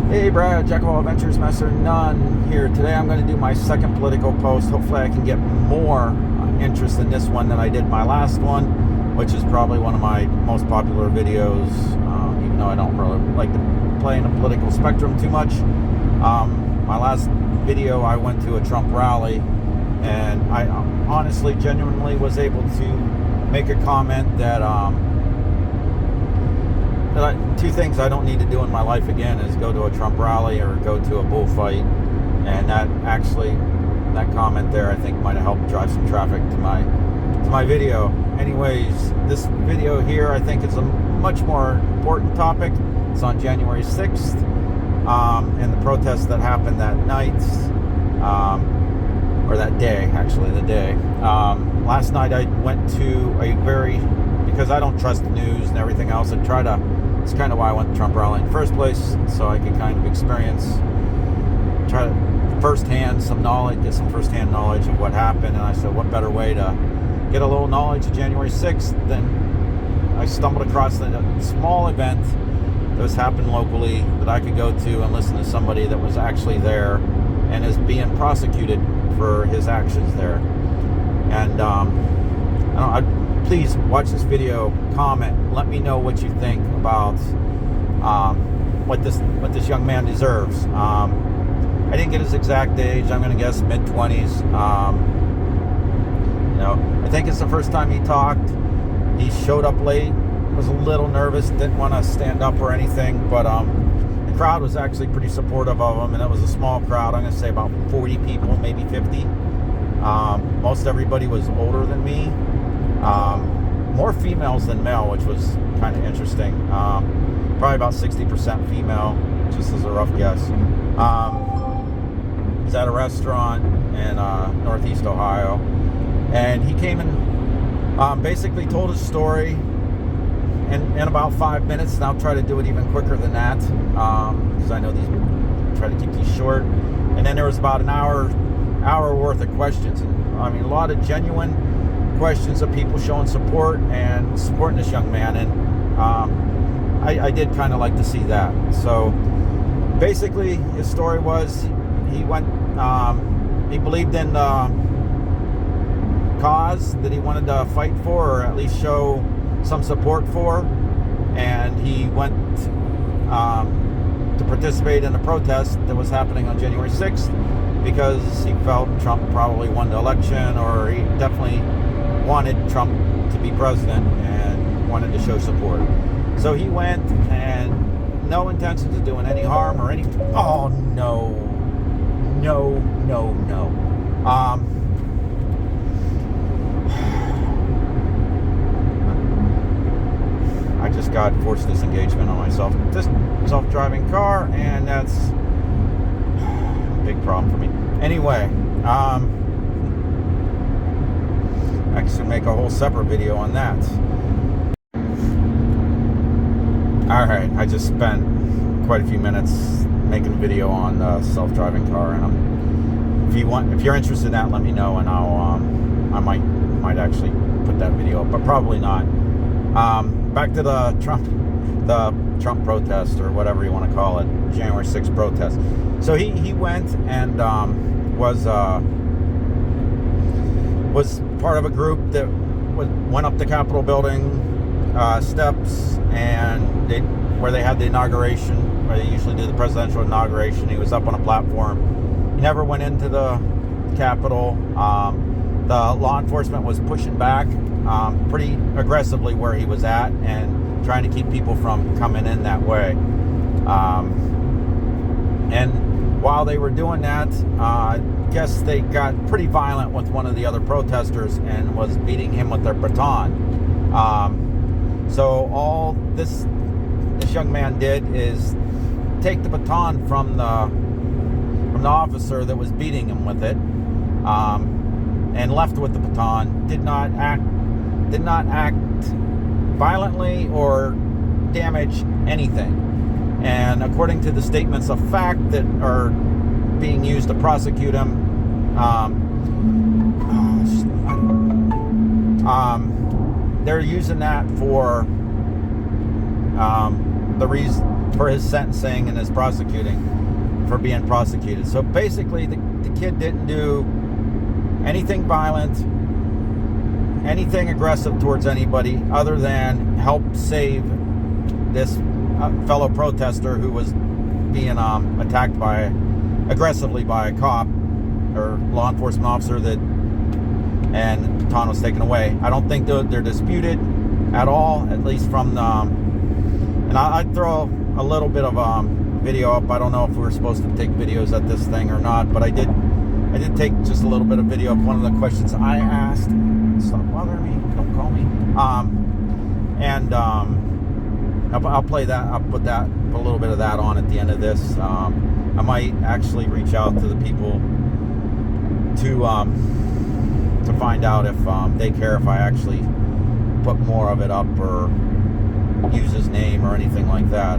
Hey Brad, Jack of all adventures, master none here. Today I'm going to do my second political post. Hopefully I can get more interest in this one than I did my last one, which is probably one of my most popular videos, even though I don't really like to play in the political spectrum too much. My last video I went to a Trump rally, and I honestly, genuinely was able to make a comment that two things I don't need to do in my life again is go to a Trump rally or go to a bullfight. And that comment there, I think, might have helped drive some traffic to my video. Anyways, this video here, I think, is a much more important topic. It's on January 6th, and the protests that happened that night, or that day, actually, the day. Last night I went to because I don't trust the news and everything else, it's kind of why I went to Trump rally in the first place, so I could kind of try to get some firsthand knowledge of what happened. And I said, what better way to get a little knowledge of January 6th than I stumbled across a small event that was happening locally that I could go to and listen to somebody that was actually there and is being prosecuted for his actions there. And please watch this video, comment, let me know what you think about what this young man deserves. I didn't get his exact age. I'm going to guess mid-20s. I think it's the first time he talked. He showed up late, was a little nervous, didn't want to stand up or anything, but the crowd was actually pretty supportive of him, and it was a small crowd. I'm going to say about 40 people, maybe 50. Most everybody was older than me. More females than male, which was kind of interesting. Probably about 60% female, just as a rough guess. He's at a restaurant in Northeast Ohio, and he came and basically told his story in about 5 minutes, and I'll try to do it even quicker than that, because I know try to keep these short. And then there was about an hour worth of questions, and I mean, a lot of genuine questions of people showing support and supporting this young man, and I did kind of like to see that. So basically his story was he went, he believed in the cause that he wanted to fight for, or at least show some support for, and he went to participate in a protest that was happening on January 6th because he felt Trump probably won the election, or he definitely wanted Trump to be president and wanted to show support. So he went, and no intentions of doing any harm or any... Oh, no. I just got forced disengagement on myself. This self-driving car, and that's a big problem for me. Anyway, I should make a whole separate video on that. Alright, I just spent quite a few minutes making a video on the self-driving car, and if you're interested in that, let me know, and I might actually put that video up, but probably not. Back to the Trump protest, or whatever you want to call it, January 6th protest. So he went and was part of a group that went up the Capitol building steps, and where they had the inauguration, where they usually do the presidential inauguration. He was up on a platform. He never went into the Capitol. The law enforcement was pushing back pretty aggressively where he was at, and trying to keep people from coming in that way. And while they were doing that, I guess they got pretty violent with one of the other protesters and was beating him with their baton. So all this young man did is take the baton from the officer that was beating him with it, and left with the baton. Did not act violently or damage anything. And according to the statements of fact that are being used to prosecute him, they're using that for the reason for his sentencing and his prosecuting, for being prosecuted. So basically, the kid didn't do anything violent, anything aggressive towards anybody, other than help save this fellow protester who was being attacked aggressively by a cop or law enforcement officer, and baton was taken away. I don't think they're disputed at all, at least from the, and I'd throw a little bit of video up. I don't know if we were supposed to take videos at this thing or not, but I did take just a little bit of video of one of the questions I asked. Stop bothering me, don't call me. And I'll play that. I'll put a little bit of that on at the end of this. I might actually reach out to the people to find out if they care if I actually put more of it up or use his name or anything like that,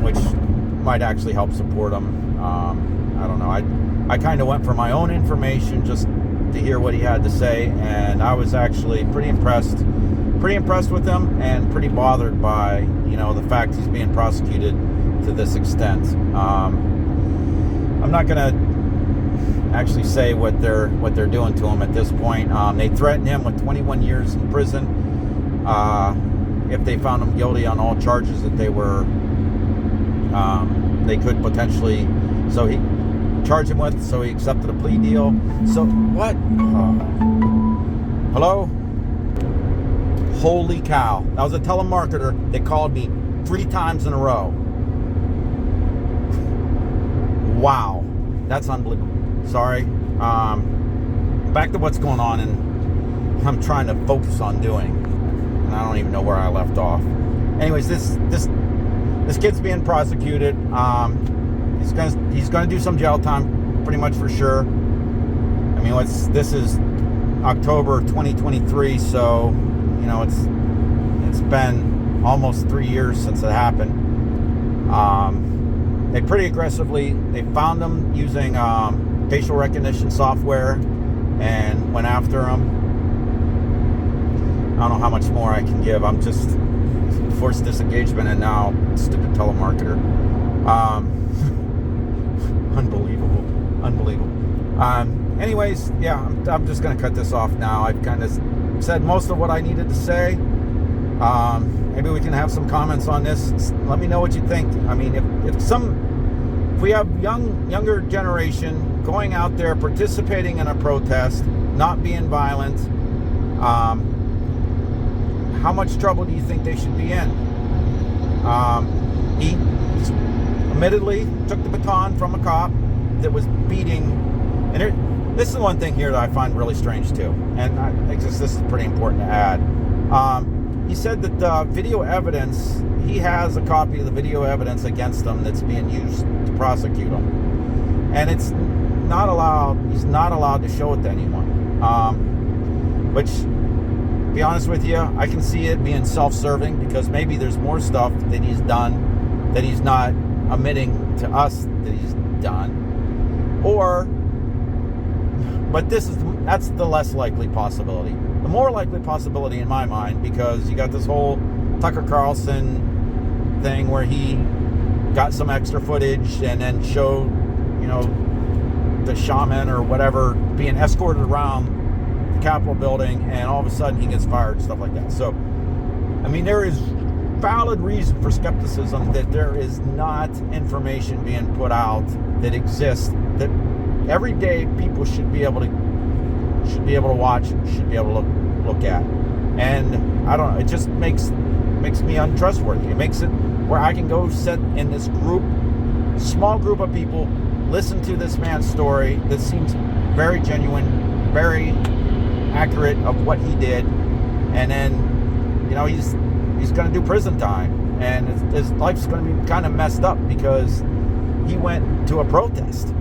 which might actually help support him. I don't know. I kind of went for my own information just to hear what he had to say, and I was actually pretty impressed with him, and pretty bothered by, the fact he's being prosecuted to this extent. I'm not gonna actually say what they're doing to him at this point. They threatened him with 21 years in prison if they found him guilty on all charges that they could potentially charge him with. So he accepted a plea deal. So what? Hello? Holy cow. That was a telemarketer that called me 3 times in a row. Wow. That's unbelievable. Sorry. Back to what's going on, and I'm trying to focus on doing. And I don't even know where I left off. Anyways, this kid's being prosecuted. He's gonna do some jail time, pretty much for sure. I mean, this is October 2023, so it's been almost 3 years since it happened. They pretty aggressively, they found him using facial recognition software and went after him. I don't know how much more I can give. I'm just forced disengagement, and now stupid telemarketer. Unbelievable. Anyways, yeah, I'm just going to cut this off now. I've kind of said most of what I needed to say. Maybe we can have some comments on this. Let me know what you think. I mean, if we have younger generation going out there participating in a protest, not being violent, how much trouble do you think they should be in? He admittedly took the baton from a cop that was beating, and this is one thing here that I find really strange too, and I think this is pretty important to add. He said that the video evidence, he has a copy of the video evidence against him that's being used to prosecute him, and it's not allowed. He's not allowed to show it to anyone. Which, to be honest with you, I can see it being self-serving, because maybe there's more stuff that he's done that he's not admitting to us that he's done, but that's the less likely possibility. The more likely possibility in my mind, because you got this whole Tucker Carlson thing where he got some extra footage and then showed, the shaman or whatever being escorted around the Capitol building, and all of a sudden he gets fired and stuff like that. So, I mean, there is valid reason for skepticism that there is not information being put out that exists that every day people should be able to watch, should be able to look at. And I don't know, it just makes me untrustworthy. It makes it where I can go sit in this small group of people, listen to this man's story that seems very genuine, very accurate of what he did, and then he's going to do prison time, and his life's going to be kind of messed up because he went to a protest.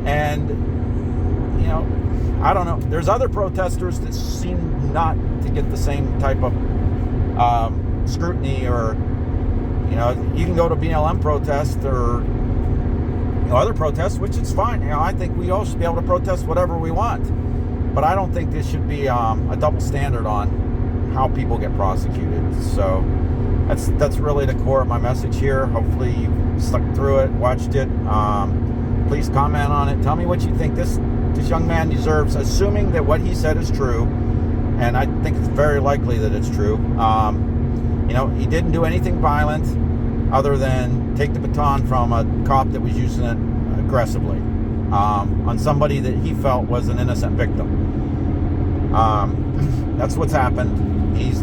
And I don't know, there's other protesters that seem not to get the same type of scrutiny, or you can go to BLM protest or other protests, which is fine. I think we all should be able to protest whatever we want, but I don't think this should be a double standard on how people get prosecuted. So that's really the core of my message here. Hopefully you stuck through it, watched it. Please comment on it. Tell me what you think this young man deserves, assuming that what he said is true, and I think it's very likely that it's true. He didn't do anything violent other than take the baton from a cop that was using it aggressively on somebody that he felt was an innocent victim. That's what's happened. He's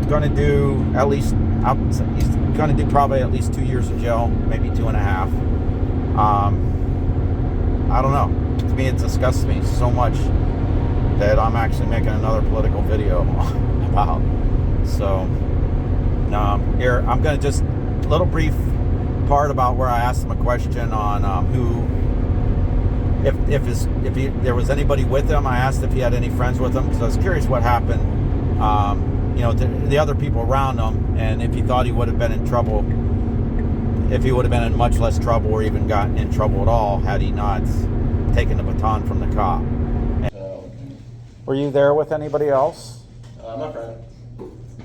going to do at least, he's going to do probably at least 2 years of jail, maybe 2.5. I don't know. To me, it disgusts me so much that I'm actually making another political video about. So here, I'm going to just a little brief part about where I asked him a question on if there was anybody with him. I asked if he had any friends with him because I was curious what happened, to the other people around him, and if he thought he would have been in trouble, if he would have been in much less trouble or even gotten in trouble at all had he not taken the baton from the cop. Were you there with anybody else? My friend.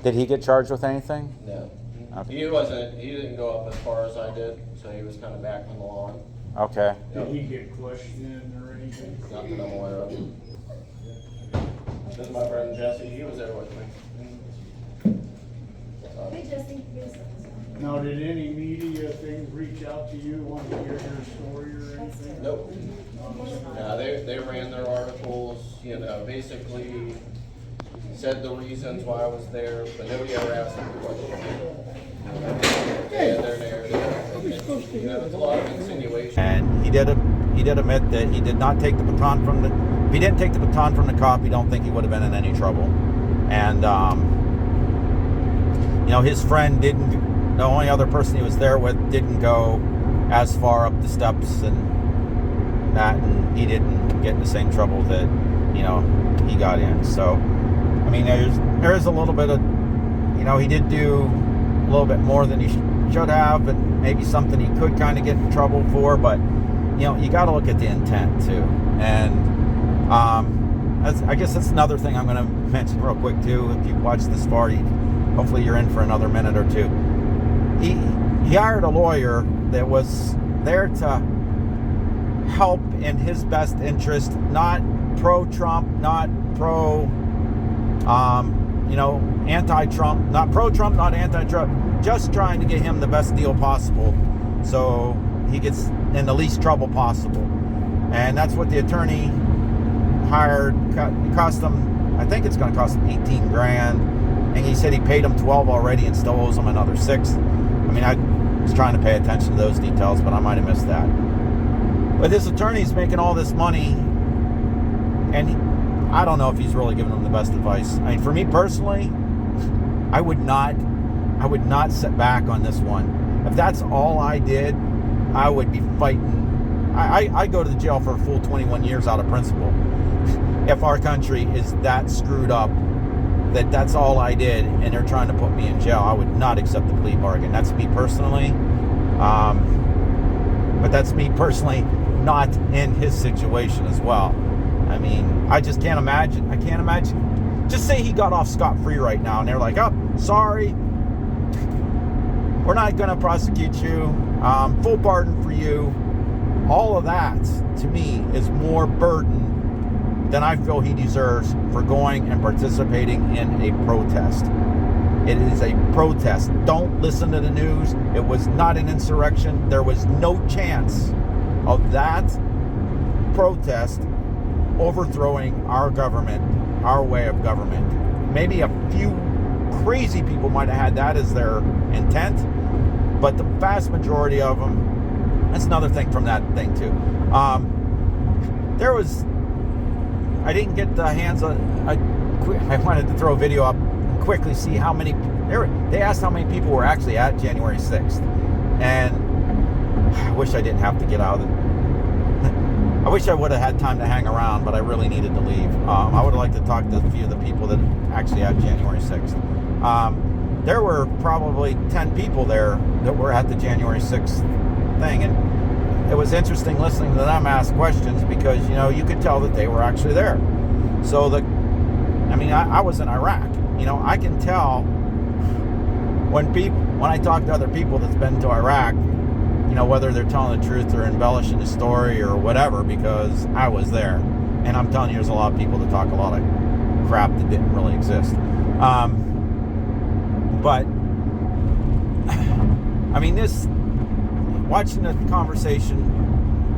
Did he get charged with anything? No. Okay. He didn't go up as far as I did, so he was kind of back on the lawn. Okay. Did he get questioned or anything? Not that I'm aware of. This is my friend Jesse, he was there with me. Hey, Jesse. Now, did any media things reach out to you, wanting to hear your story or anything? Nope. Yeah, they ran their articles, basically said the reasons why I was there, but nobody ever asked them questions. They had their narrative. There's a lot of insinuation. And he did admit that he did not take the baton from the. If he didn't take the baton from the cop, he don't think he would have been in any trouble. And his friend didn't. The only other person he was there with didn't go as far up the steps and that, and he didn't get in the same trouble that he got in. So I mean, there is a little bit of, he did do a little bit more than he should have, and maybe something he could kind of get in trouble for, but you got to look at the intent too. And I guess that's another thing I'm going to mention real quick too. If you watched this far, hopefully you're in for another minute or two. He hired a lawyer that was there to help in his best interest, not pro-Trump, not anti-Trump, not pro-Trump, not anti-Trump, just trying to get him the best deal possible so he gets in the least trouble possible. And that's what the attorney hired. It cost him, I think it's going to cost him 18 grand. And he said he paid him 12 already and still owes him another 6. I mean, I was trying to pay attention to those details, but I might have missed that. But this attorney's making all this money, and I don't know if he's really giving them the best advice. I mean, for me personally, I would not sit back on this one. If that's all I did, I would be fighting. I go to the jail for a full 21 years out of principle. If our country is that screwed up, that's all I did, and they're trying to put me in jail, I would not accept the plea bargain. That's me personally. But that's me personally, not in his situation as well. I mean, I just can't imagine. I can't imagine. Just say he got off scot-free right now, and they're like, oh, sorry, we're not going to prosecute you. Full pardon for you. All of that, to me, is more burden than I feel he deserves for going and participating in a protest. It is a protest. Don't listen to the news. It was not an insurrection. There was no chance of that protest overthrowing our government, our way of government. Maybe a few crazy people might have had that as their intent, but the vast majority of them, that's another thing from that thing too. I didn't get the hands on, I wanted to throw a video up and quickly see how many, they asked how many people were actually at January 6th. And I wish I didn't have to get out of it. I wish I would have had time to hang around, but I really needed to leave. I would like to talk to a few of the people that actually had January 6th. There were probably 10 people there that were at the January 6th thing. And it was interesting listening to them ask questions because, you could tell that they were actually there. So I was in Iraq. I can tell when I talk to other people that's been to Iraq, you know, whether they're telling the truth or embellishing the story or whatever, because I was there, and I'm telling you, there's a lot of people that talk a lot of crap that didn't really exist. But I mean, watching the conversation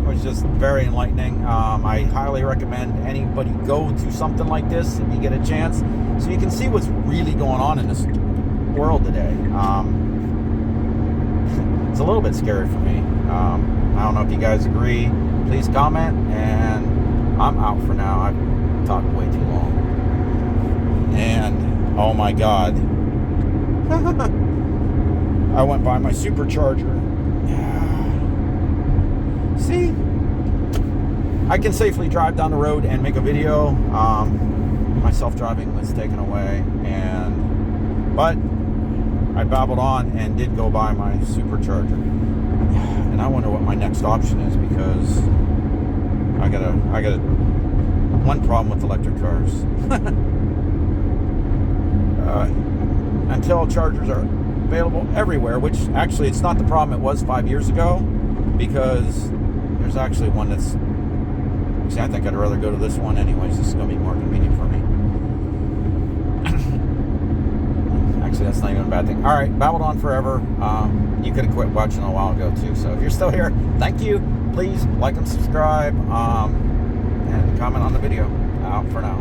was just very enlightening. I highly recommend anybody go to something like this if you get a chance, so you can see what's really going on in this world today. It's a little bit scary for me. I don't know if you guys agree. Please comment, and I'm out for now. I've talked way too long. And oh my God, I went by my supercharger. See, I can safely drive down the road and make a video. My self-driving was taken away, but I babbled on and did go by my supercharger. And I wonder what my next option is, because I got one problem with electric cars. Until chargers are available everywhere, which actually it's not the problem it was 5 years ago, because there's actually one that's, see, I think I'd rather go to this one anyways. This is going to be more convenient for me. Actually, that's not even a bad thing. All right, babbled on forever. You could have quit watching a while ago too, so if you're still here, thank you. Please like and subscribe, and comment on the video. Out for now.